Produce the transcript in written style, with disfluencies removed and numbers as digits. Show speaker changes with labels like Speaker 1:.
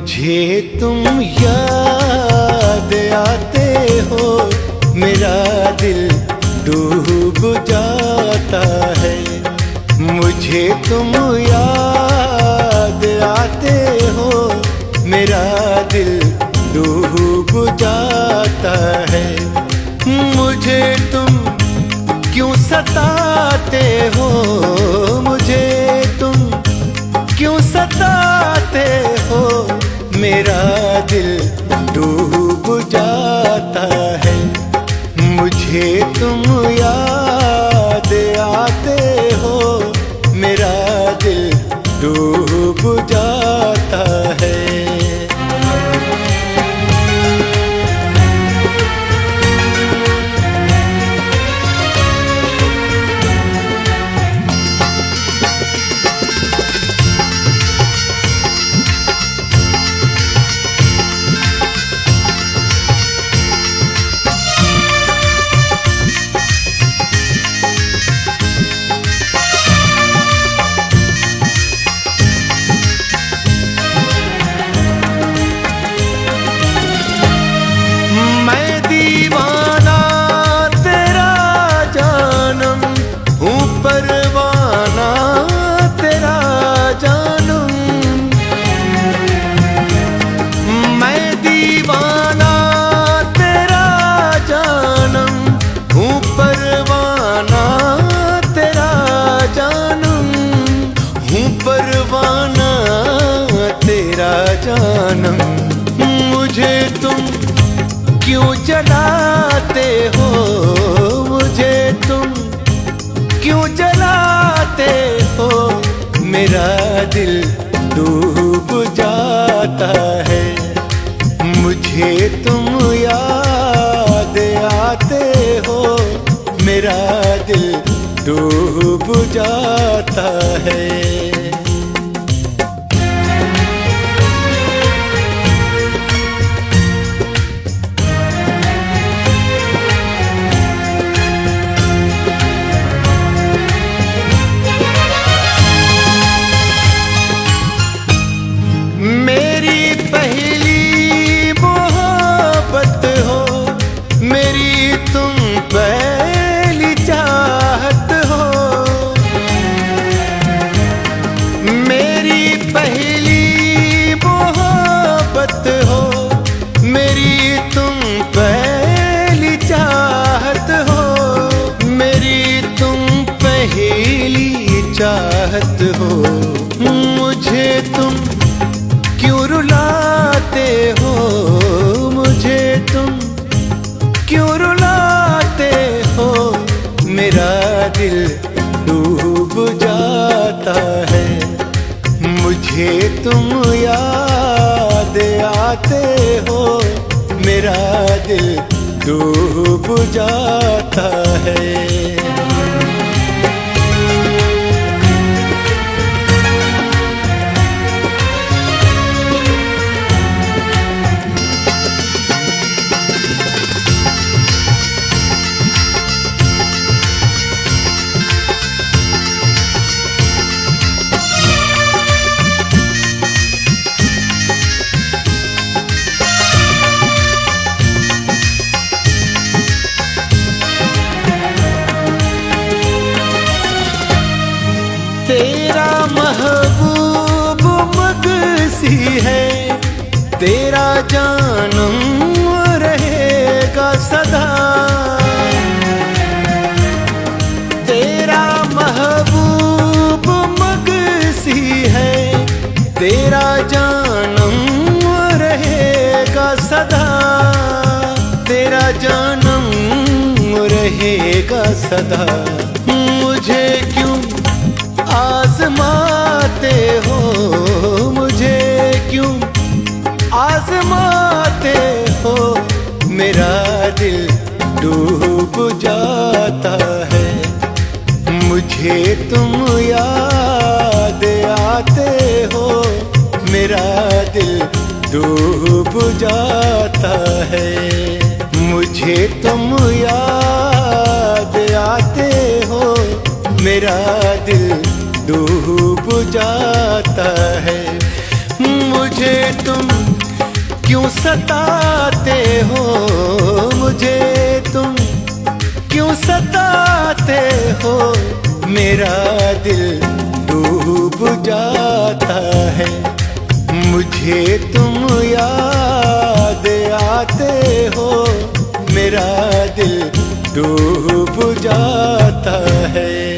Speaker 1: मुझे तुम याद आते हो, मेरा दिल डूब जाता है। मुझे तुम याद आते हो, मेरा दिल डूब जाता है। मुझे तुम क्यों सताते हो, मुझे तुम क्यों सताते हो, मेरा दिल डूब जाता है। मुझे तुम याद आते हो, मेरा दिल डूब जाता है। परवाना तेरा जानम, मुझे तुम क्यों जलाते हो, मुझे तुम क्यों जलाते हो, मेरा दिल डूब जाता है। मुझे तुम याद आते हो, मेरा दिल डूब जाता है। मेरी पहली मोहब्बत हो, मेरी तुम पहली चाहत हो। मेरी पहली मोहब्बत हो, मेरी तुम पहली चाहत हो। मेरी तुम पहली चाहत हो। मुझे तुम क्यों रुलाते हो, मुझे तुम क्यों रुलाते हो, मेरा दिल डूब जाता है। मुझे तुम याद आते हो, मेरा दिल डूब जाता है। तेरा महबूब मगसी है, तेरा जानम रहेगा सदा। तेरा महबूब मगसी है, तेरा जानम रहेगा सदा। तेरा जानम रहेगा सदा। मुझे क्यों आज़माते हो, मुझे क्यों आज़माते हो, मेरा दिल डूब जाता है। मुझे तुम याद आते हो, मेरा दिल डूब जाता है। मुझे तुम याद आते हो, मेरा दिल डूब जाता है। मुझे तुम क्यों सताते हो, मुझे तुम क्यों सताते हो, मेरा दिल डूब जाता है। मुझे तुम याद आते हो, मेरा दिल डूब जाता है।